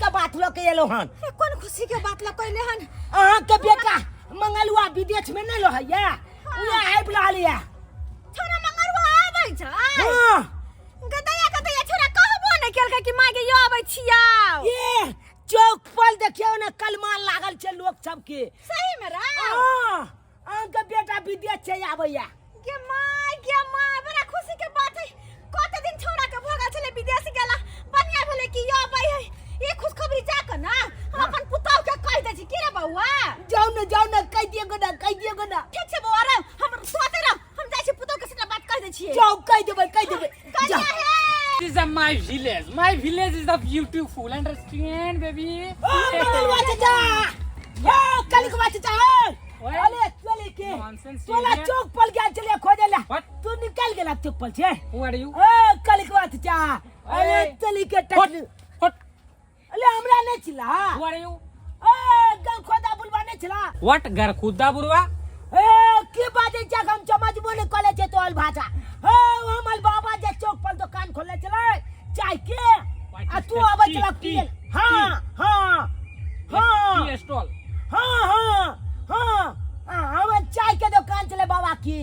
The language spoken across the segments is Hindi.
के बात लो के एलो हन कौन खुशी के बात ला कहले हन अहाँ के बेटा मंगलुआ विदेश में नहीं लो है या उया आइ बुला लिया छोरा मंगलुआ आबै छ हां गदया छोरा कहबो नहीं केलकै कि मागे यो आबै छिया ये चौक पर देखियो ना कलमान लागल छे लोग सब के सही में रा हां अहाँ के बेटा विदेश से आबैया के माय बड़ा खुशी के बात है कते दिन छोरा के भगल छले विदेश गेला बढ़िया भेले कि यो आबै है ये खुशखबरी जा के ना हम अपन पुतौ के कह दे छी की रे बउआ जाओ ना कह दियो ना ठीक छै बउआ रे हम सोते रह हम जाय छी पुतौ के साथ बात कह दे छी जाओ कह देबै जा This is my village. My village is the beautiful. Understand, baby? Manglua चाचा कलिकवा चाचा अरे चले के Nonsense. तोला चौक पर गया चले खोजेला What? तू निकल गेला चौक पर छे Who are you? कलिकवा चाचा अरे Hey. चली के What? टक What? अरे हमरा नहीं चिल्ला Who are you? गल खोदा बुलवा नहीं चिल्ला What? Gar khuda burwa? की बाजे जग हम समझबो नहीं कले छे तोल भाषा हमर बाबा जे चौक पर दुकान खोले चले चाय के आ तू आबे चला पिए हां Tea stall. हम चाय के दुकान चले बाबा की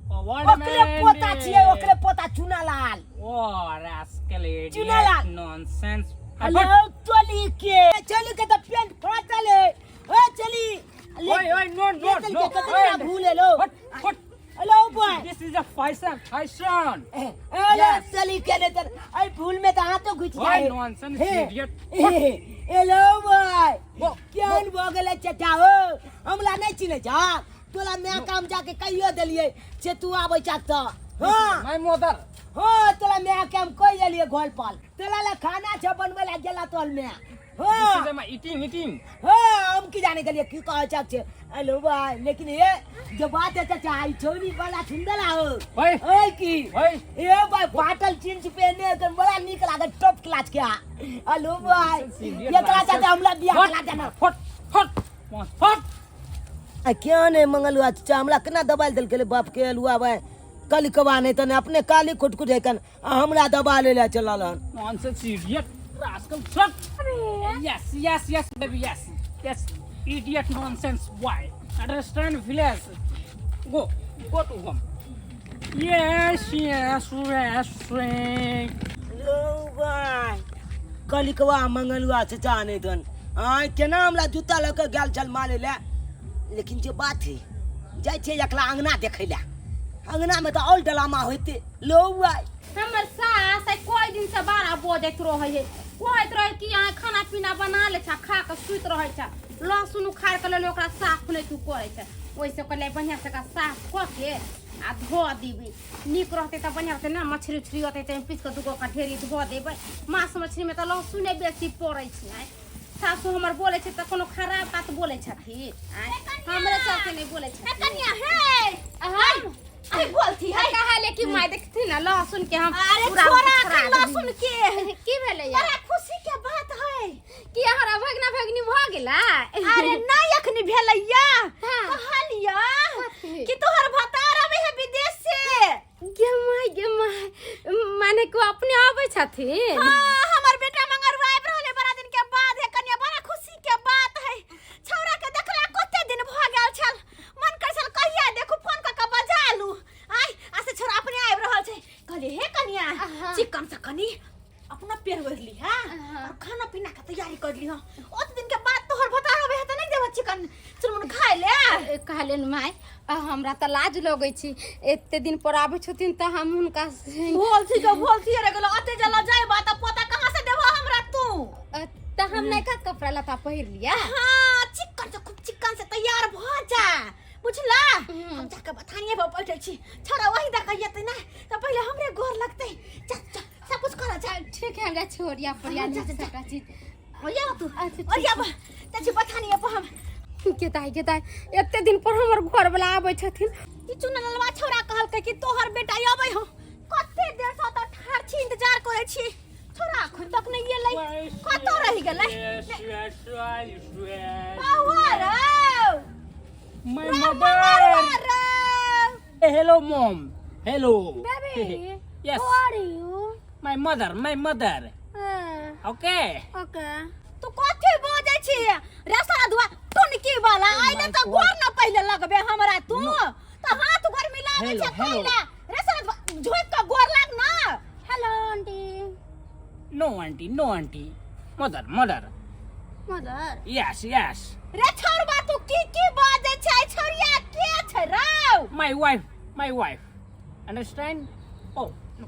Oh, what a ओकरे man. पोता छिए ओकरे पोता Chunalal Oh, rascal idiot. Chunala. Nonsense. Hello चली के तो पेंट फोड़ा चले चली Oi, no. कितना भूले लो What? Hello boy This is a fashion. Fashion. Yes. चली के ने तर आई फूल में तो हाथ तो घुस Why जाए nonsense, हे, idiot? हेलो बॉय वो, क्या भोगले चचा हो हमला नहीं चिने जा तोला मैं काम जाके कहियो देलिए से तू आबै चाक त हां My mother. तोला मैं काम कहि देलिए घर पर तोला ला खाना छ बनवे ला गेला तोल में This is my eating. हम की जाने के लिए की कह चाक छे हेलो भाई लेकिन ये जो बात है चाचा आई छोरी वाला सुंदर आओ Oi. ओए की Oi. ए भाई पाटल जींस पहने तो बड़ा निक लागे टॉप क्लास के हेलो भाई ये करा चाचा हमला बियाह करा देना What? क्या ने मंगलुआ चाचा हमला केना दबाल देल के बाप के अलुआ भाई कल कबा नहीं तने अपने काली खुटखुट है कन हमरा दबा ले ले चलल Nonsense, idiot. Rascal. Shut. Yes, baby, yes. Idiot nonsense. Why? Understand, village. Go to home. Yes. लो भाई कलिकवा मंगलुआ चाचा नहीं तन आ केना हमला जूता लके गेल चल मारे ले लेकिन जे बात है जाय छे एकला अंगना देखै ले अंगना में तो और डलामा होते लो भाई हमर सास आई कोई दिन से 12 बजे रहे है कहत रहे कि यहाँ खाना पीना बना ले खा के सुत रहे छ लहसुन उखाड़ के ले ओकरा साफ नहीं तू करे छ ओइसे कहले बढ़िया से साफ क के आ धो दीबी निक रहते त बढ़िया से ना मछली उछली होते त पीस के दुगो का ढेरी धो देबै मांस मछली में त लहसुन बेसी पड़ै छै सासू हमर बोले छ त कोनो खराब बात बोले छथि हमरे साथे नहीं बोले छ कन्या हे अरे बोलती है कहले कि माय देखती ना लहसुन के हम पूरा छोरा लहसुन के की भेले यार बड़ा खुशी के बात है कि हमारा भगना भगनी भ गेला अरे नहीं अखनी भेलैया कहलिया कि तोहर भतार आवे है विदेश से गे माय माने को अपने आवे छथि हां हमर बेटा मंगरवा आब रहले बड़ा दिन के बाद है कन्या बड़ा खुशी के बात है छौरा के देखला कते दिन भ गेल छल मन कर छल कहिया देखू फोन क के बजा लू आई आसे छोरा अपने आब रहल छै कहले हे कन्या चिकन से कनी अपना पेड़ वरली हां और खाना पीना के तैयारी कर ली हां ओत दिन के बाद तोहर बता हवे त नहीं देबा चिकन चल मन खाए ले कहले माय हमरा त लाज लगै छी एते दिन पर आबै छथिन त हम हुनका बोलती रे गेलो अते जला जाय बात पता कहां से देबो हमरा तू त हम नहीं का कपड़ा लता पहिर लिया हां चिकन से खूब चिकन से तैयार भ जा बुझला हम जाके बथानिए पर बैठल छी छोरा वही द कहियते ना त पहले हमरे गोर लगते चल सब कुछ करा जा ठीक है हमरा छोरिया परिया नहीं सकता चीज ओया तू ओया त बथानिए पर हम के ताई एते दिन पर हमर घर वाला आबै छथिन ई चुनलवा छोरा कहल कि तोहर बेटा आबै हो कते देर से त ठार छी इंतजार करे छी छोरा अखन तक नहीं एलै कत रहि गेलै बाहर My mother. Hey, hello, mom. Hello. Baby. Yes. Who are you? My mother. Okay. Okay. तू कथि बोजै छी रे साला दुआ टुनकी वाला आइले त गोर न पहिले लगबे हमरा तू त हाथ गोर मिलावे Hello, छ hello. कइला रे साला दुआ झुक के गोर लाग न hello aunty No, auntie, no, auntie. Mother, mother. Mother Yes, yes. रे छोरबा तू की बाजै छै छोरिया के छै रौ My wife, my wife. Understand? Oh, no.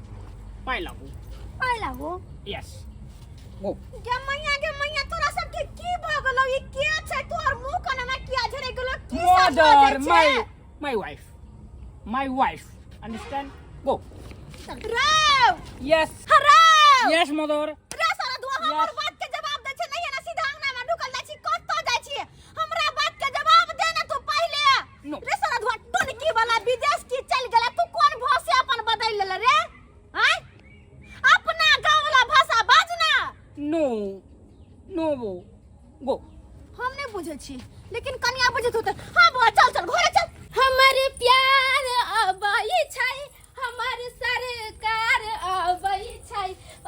My love. आइ लागो Yes. Go. गे मैया तोरा सब के की भ गेलौ ई के छै तोर मुंह कने में किया झरे गेलौ की सब Mother, बाजै छै my wife. My wife. Understand? Go. Row Yes. Row Yes, mother. रे साला दुआ हमर बात के जवाब दै छै नहीं है ना सीधा अंगना में ढुकल जाइ छी कत जाइ छी हमरा बात के जवाब दे ना तू पहले No. रे साला दुआ टुनकी वाला विदेश की चल गेला तू कोन भाषा अपन बदल ले रे हैं अपना गांव वाला भाषा बाज ना No. No. Go. हम नहीं बुझे छी लेकिन कनिया बुझत होते हां बुआ चल चल घरे चल हमर प्यार अबई छै हमर सरकार अबई छै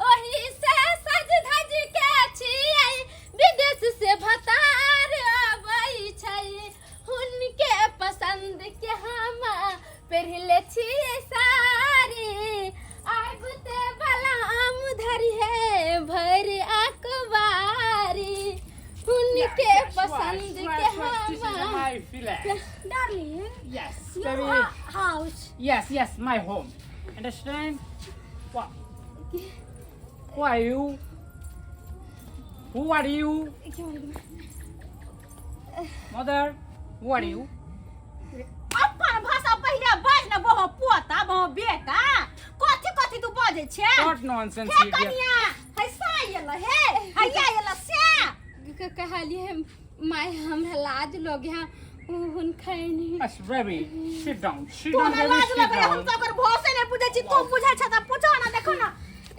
ओही से सज धज के छियै विदेश से भतार अबई छै हुनके पसंद के हम पहिरले छियै साड़ी आबते बलाम धरि है भर अखबारी उनके पसंद के This is हम my village. Darling Yes, your baby. house Yes, yes, my home. Understand? What? Who are you? Who are you? Mother, who are you? अपन भाषा पहिले बाज न बहु पोता बहु बेटा कथि तू बाजै छै What nonsense, हे idiot. कनिया है सायल हे हैया एला से कहलिए माय हमरा लाज लगे हम हुन खैनी Yes, baby. Sit down. Sit तू down, ना baby. लाज Sit लगे हम down. तो कर भाषा नहीं बुझै छी तू बुझै छ त पूछो ना देखो ना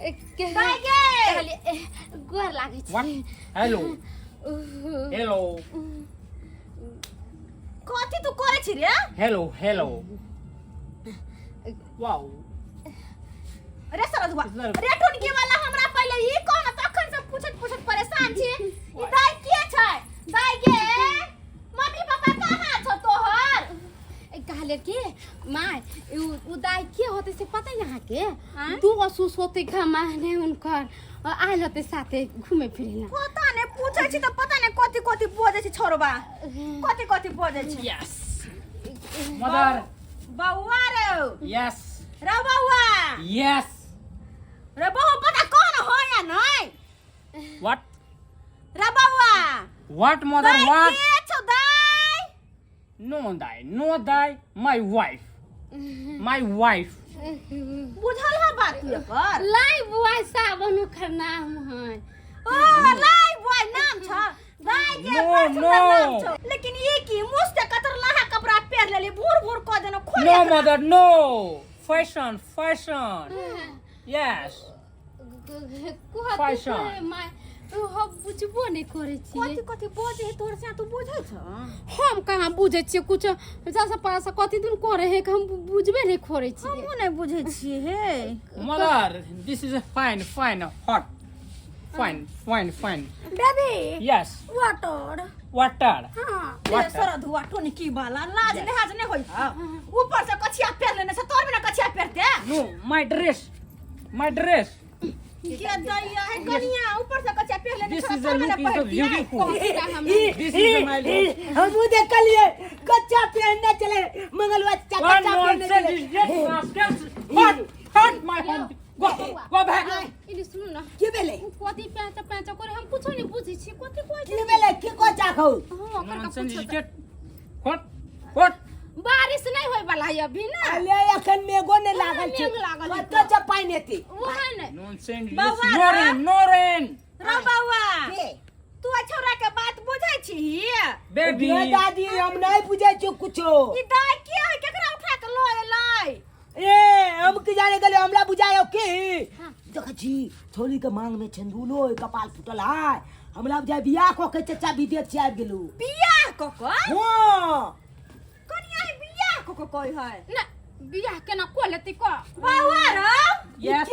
दाइगे कहलिए गोर लागे छी What? Hello. Hello. कथि तू करे छी रे Hello. Hello. Wow. रे सरदुआ रे टुनकी वाला हमरा पहिले ई कोन तखन से पूछत परेशान छी ई दाइ के छै दाइगे मम्मी पापा कहां छ तोहर कहले के माय उ दाई के होते से पता यहाँ के हाँ? दू असुस होते घमाने उनकर आइल होते साथे घूमे फिरे पता नहीं पूछे छी त पता नहीं कथि बोजै छी छोरबा कथि बोजै छी Yes. Mother. बौआ रे Yes. रे बौआ Yes. रे बौआ पता कौन हो या नहीं What? रे बौआ What, mother? Dai What? के छौ दाइ No die. No die. My wife. My wife. बुझल है बात तू एकर लाई बुआई सावन ओकर नाम है ओ लाई बॉय नाम छ दाइ के No, बड़ सुंदर नाम no. छ लेकिन ये की मुंह से कतर लहा कपड़ा पहन लेली भूर क देनो खोल No, mother. No. Fashion. Fashion. Yes. Fashion. My हम बुझबो नहीं करे छी कथि बोझे तोर से तू बुझै छ हम कहाँ बुझे छी कुछ जैसा पासा कथी दिन करे है कि हम बुझबे नहीं करे छी हमहु नहीं बुझै छी हे Mother, this is a fine, fine, hot. Fine, fine, fine. Baby Yes. Water Water. हां Water. ये सर धुआ टोनी वाला लाज लिहाज नहीं होई था ऊपर से कछिया पहन लेने से तोर बिना कछिया पहनते No, my dress. My dress. के दैया है कनिया ऊपर से कछिया पहन लेने This से is तोर a बिना look is a beautiful. This is a my look. हम देखलिए कच्चा पहनने चले मंगलवार One कच्चा पहनने nonsense चले is just rascals. Hot, hot, my home. Go back. इने सुनु न के बेले कथी पैंचा करे हम कुछ नहीं बुझे छी कथी कोइ के बेले के को चाखौ हां Nonsense is just what? What? बारिश नहीं होय वाला है अभी ना अले अखन मेघो ने लागल छै मेघ लागल छै। कत चपाई नेती वो है नहीं Nonsense. Yes, Bawa, no rain, no rain. रो बौआ के तू छोरा के बात बुझै छी Baby. ये दादी हम नहीं बुझै छी कुछो ई दाइ के है केकरा उठा के लो एलै ए हम की जाने गले हमला बुझायो के देख जी छोरी के मांग में छंदुलो कपाल फुटल है हमला बुझाय बियाह को के चचा विदेश से आबि गेलु बियाह क क हां कनिया है बियाह क क कोइ है ना बियाह केना को लेती को बौआ रो Yes.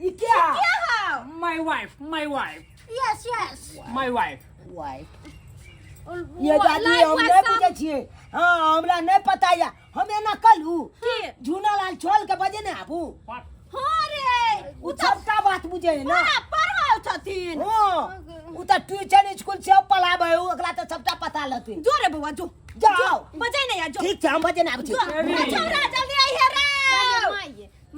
ई क्या के हौ My wife, my wife. Yes yes My wife. Wife ये दादी हम नहीं पूछे छिए हां हमरा नहीं पता या हमें ना कलू की झूना लाल छोल के बजे ने आबू What? हां रे उ सबका बात बुझे है ना बड़ा पढ़ाओ छथिन हां उ त ट्यूशन स्कूल से पढ़ाबे ओकरा त सबटा पता लती जो रे बउआ जो जाओ बजे नहीं आ जो ठीक छै हम बजे ने आबै छी छोरा जल्दी आई है रे माय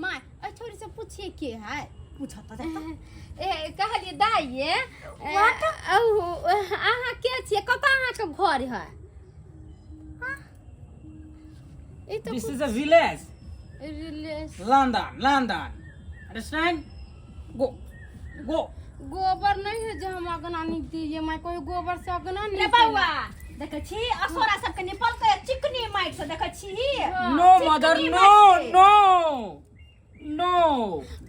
माय अ छोरी से पूछिए के है पूछा त ए कहलिए दाइए अहाँ के छिए कतऽ अहाँ के घर है ई तो This is a village. Relation London. Understand? Go. गोबर नहीं है जो हम अगना नहीं दिए मैं कोई गोबर से अगना नहीं रे बउआ देखे छी असोरा सब के निपल के चिकनी माइट से देखे छी No, mother. No.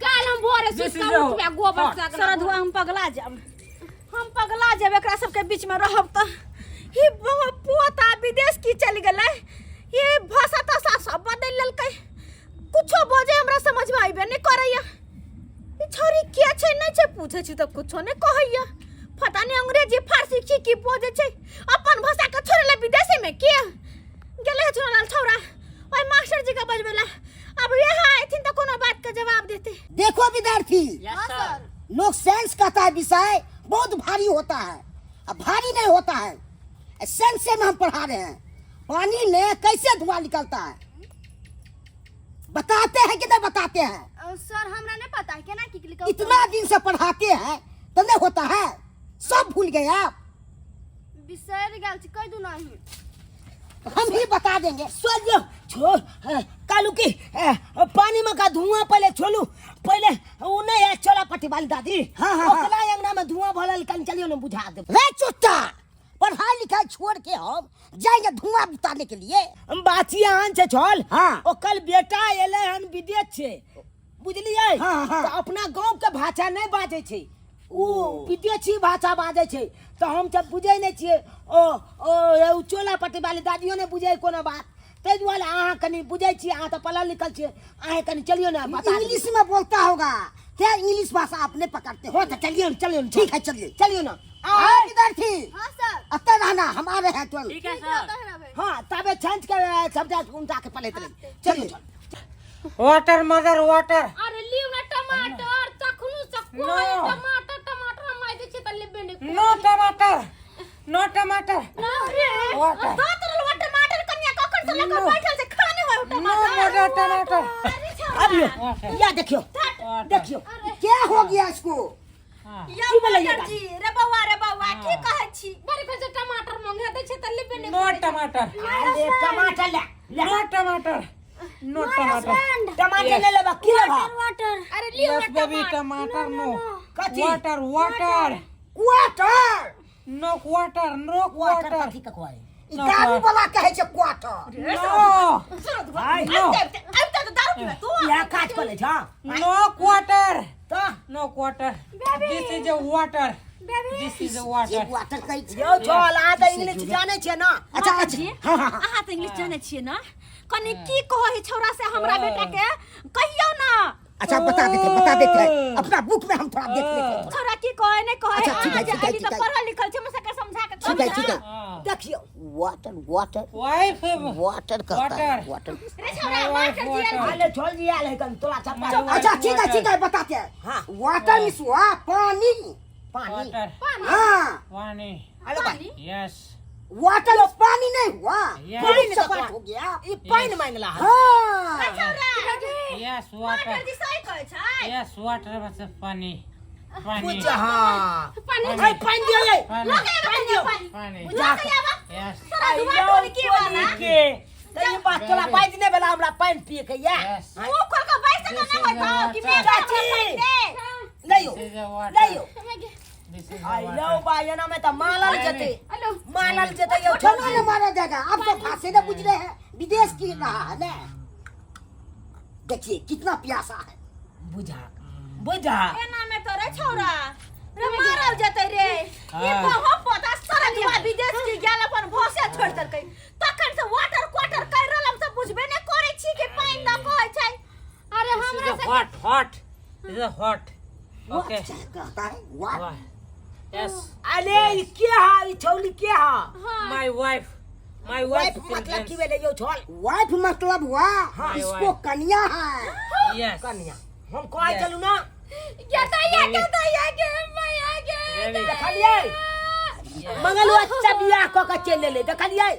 काल हम भोरे से This is a उठिया गोबर hot. से अगना सरधुआ हम पगला जब एकरा सब के बीच में रहब त ही पोता विदेश की चली गेलै ये भाषा तसा सब बदल ललकै कुछो बोझे हमरा समझ में आइबे नहीं करैया ई छोरी के छै नहीं छै पूछे छी त कुछो नहीं कहैया पता नहीं अंग्रेजी फारसी की बोझे छै अपन भाषा के छोड़े ले विदेश में के गेले छोराल छौरा ओय मास्टर जी का बजबेला अब यहाँ आइथिन तो कोनो बात का जवाब देते देखो विद्यार्थी Yes, sir. लोग साइंस कहता है विषय बहुत भारी होता है अब भारी नहीं होता है साइंस से में हम पढ़ा रहे हैं पानी में कैसे धुआं निकलता है बताते हैं कि नहीं बताते हैं सर हमरा नहीं पता है केना की लिखा इतना दिन से पढ़ाते हैं तो नहीं होता है सब भूल गए आप बिसर गेल छी कह दू नहीं हम ही बता देंगे सोचो छोड़ कालू की पानी में का धुआं पहले छोड़ू पहले वो नहीं है छोला पट्टी वाली दादी ओकरा अंगना में धुआं भरल कल चलियो ना बुझा दे रे चुट्टा पढ़ाई लिखाई छोड़ के हम जाएंगे धुआं बुताने के लिए हम बाचिया हन से छोल ओ कल बेटा एले हन विदेश से बुझलिए तो अपना गांव के भाषा नहीं बाजे छे ओ विदेशी भाषा बाजे छे तो हम सब बुझे नहीं छिए ओ चोला पट्टी वाली दादियों ने बुझे कोनो बात ते दुआरे अहाँ कनी बुझे छी अहाँ तो पढ़ल लिखल छी अहाँ कनी चलियो ना इंग्लिश में बोलता होगा क्या इंग्लिश भाषा आपने पकड़ते हो तो चलियो ठीक है चलियो ना विद्यार्थी हां सर अत्ते रहना हम आ रहे हैं तुरंत ठीक है, sir. हाँ तबे छंच के सब्जेक्ट उनका के पढ़ते रहे चलियो Water, mother, water. अरे लियो ना टमाटर चखनु चखो No. टमाटर हम आई दे छी तले बेने No tomato. No tomato. अरे Water. दातरल टमाटर कन्या कखन से लेकर No. बैठल से खाने हो No टमाटर mother tomato. अरे Water. या देखियो देखियो क्या हो गया इसको हाँ. या की बोले मास्टर जी रे बउआ की कहै छी बड़ी खोजे टमाटर मांगे दे छी तले बेने No tomato. अरे टमाटर ले No tomato. No tomato. टमाटर ले लेबा की लेबा अरे लियो Yes, ना baby, tomato. No. कथी Water. Water No water. No water water. कथी ककवाई ई No, दारू sir. वाला कहे छै क्वार्टर No. भाई No. अब तो दारू पीबे तू या काज कर ले जा No water. तो No water. This is a water. This is a water. Water कहि यो चल आ त इंग्लिश जाने छै ना अच्छा जी हां हां अहाँ तो इंग्लिश जाने छिए ना कनी की कहै छौरा से हमरा बेटा के कहियो ना अच्छा बता देते हैं अपना बुक में हम थोड़ा देख लेते हैं छौरा की कहै नहीं कहै अच्छा, ठीक है, ठीक है, अभी तो ठीक है। पढ़ल लिखल छै मुझसे के समझा के ठीक है हाँ. देखियो वाटर Wife. वाटर कहता है वाटर रे छौरा My wife master ji water. आले छोड़ दिया लेकिन तोला चप्पा My wife अच्छा water. ठीक है बताते हैं हाँ वाटर मींस पानी पानी Water. हाँ Pani. हेलो भाई Yes. वाटर पानी नहीं हुआ Yes. पानी से बात हो गया ये पानी मान ला हाँ Yes, water. मास्टर जी सही कहै छै Yes, water was funny. Funny. पूछ हाँ पानी ए पानी दियो ये Funny. पानी दियो Funny. जा Yes. आई लो की वाला के तो ये बात तोला पानी देने वाला हमरा पानी पिए के या Yes. मुंह खोल के बैठ के This ना is होय the कि water. मैं चाची। दे नहीं हो This is the water. नहीं हो This is the I low water. बायना में तो मालल जते हेलो मालल जते ये छोड़ ना मारा जाएगा अब तो फांसी ने बुझ रहे हैं विदेश की रहा है ना देखिए कितना प्यासा है बुझा बुझा एना में तो रे छौरा रे मारल जतै रे ये हाँ. बहुत पता सरदिया विदेश की गेल अपन भोसे छोड़ देलकै तखन से वाटर क्वार्टर कह रहल हम सब बुझबे ने करै छी कि पानी न कहै छै अरे This हमरा is से a hot. This is a hot. Okay. कहता है वाट Why? Yes. अरे ये क्या है? ये छौली क्या है? My wife. My wife wife. मतलब की वेले यो छोल वाइफ मतलब हुआ हाँ, इसको कन्या है। Yes. कन्या हम कहाँ Yes. चलू ना Baby. देखलिए Yes. मंगलवा अच्छा बियाह क के चल ले देखलिए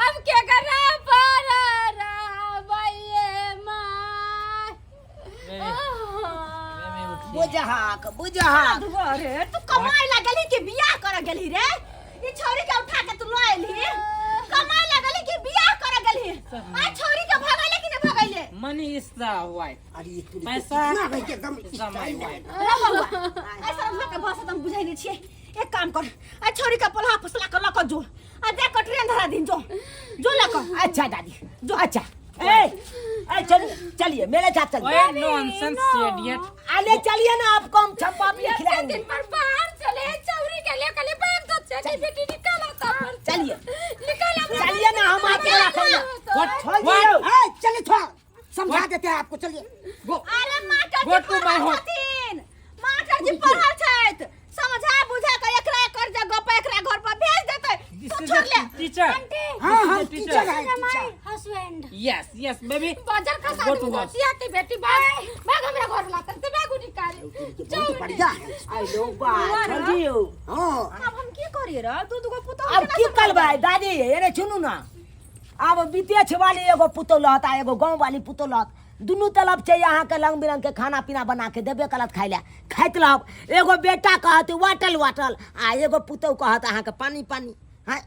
अब क्या कर रहा पर भैया माँ Baby, उठिए। बुझहा अरे तू कमाई लगली कि बियाह कर गेली रे? ई छोरी के उठा के तू लो आइली कमाई लगली कि बियाह कर गेली? आ छोरी के भगाइले कि न भगाइले? Money is the wife. अरे ये तू पैसा कितना भाई के दम is the my wife. रे बउआ ऐसा लोग के भाषा तुम बुझाइ नै छियै। एक काम कर आ छोरी का पलहा फसला कर लक जो आ देख के ट्रेन धरा दिन जो लक अच्छा दादी जो अच्छा ए चलिए मेरे साथ चलिए Why nonsense, idiot? अरे चलिए ना आपको हम छप्पा भी खिलाएंगे दिन पर बाहर चले चौरी के लिए कले बैग तो चली बेटी निकाला था चलिए निकाला चलिए ना हम आपको रखेंगे What? छोड़ What? दियो ए चलिए थोड़ा समझा देते हैं आपको, चलिए। Go. अरे master Go ji to my home. छथिन मास्टर जी पढ़ल छथि समझा बुझा के एकरा कर जगह पे एकरा घर पर भेज देतै This तो is छोड़ ले a teacher. हाँ This हाँ is a टीचर है teacher. Teacher. Husband Yes, yes, baby. बाजार का Go to work. सियाती बेटी बैग हमरा घर लाता से बैग निकाल बहुत बढ़िया है। आई लो बात छोड़ दियो हाँ अब हम की करिए रे दू को पुतो अब की करबै दादी एने सुनू ना अब विदेश वाली एगो पुतौ लहत आ एगो गांव वाली पुतौ लहत दुनू तरफ से यहाँ के रंग बिरंग के खाना पीना बना के देबे कलत खाइ ले खाइत लब एगो बेटा कहत वाटल वाटल आ एगो पुतौ कहत अहाँ के पानी पानी है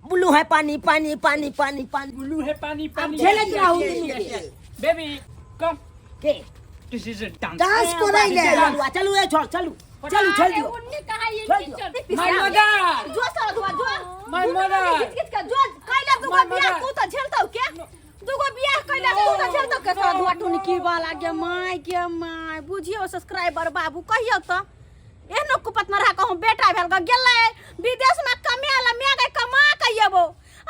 बुल्लू है पानी पानी पानी पानी पानी Blue है पानी पानी. झेलत रहू Yes, दुनू yes, के। yes. Baby, come. के This is a dance. Dance को नहीं ले। चलू चलू ए छोड़ चलू चलू छोड़ दियो उन्नी कहा ये छोड़ दियो My mother. जो सारा दुआ जो My mother. किच के जो कैला दू My को बियाह mother. तू तो झेलतौ के दू को बियाह कैला तू तो झेलतौ के सारा दुआ टुन की वाला के माय बुझियो सब्सक्राइबर बाबू कहियो तो एहनो कुपत न रहा कहूं बेटा भेल ग गेलै विदेश में कमेला मैं गए कमा के येबो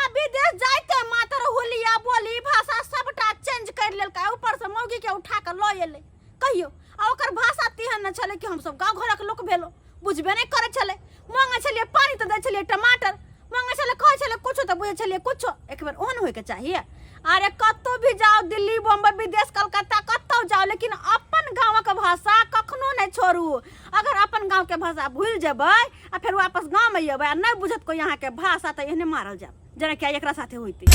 आ विदेश जाइते मातर होलिया बोली भाषा सबटा चेंज कर लेलकै ऊपर से मौगी के उठा के ल एले कहियो आ ओकर भाषा तेहन न छले कि हम सब गांव घरक लोक भेलो बुझबे नहीं करे छले मांगे छलिए पानी तो दे छलिए टमाटर मांगे छले कहे छले कुछ तो बुझे छलिए कुछ एक बार ओहन होय के चाहिए अरे कत्तो भी जाओ दिल्ली बम्बई विदेश कलकत्ता कत्तो जाओ लेकिन अपन गांव के भाषा कखनो नहीं छोड़ू अगर अपन गांव के भाषा भूल जेबै आ फिर वापस गांव में जेबै आ नहीं बुझत को यहाँ के भाषा तो एहने मारल जाब जरा क्या एकरा साथे होइते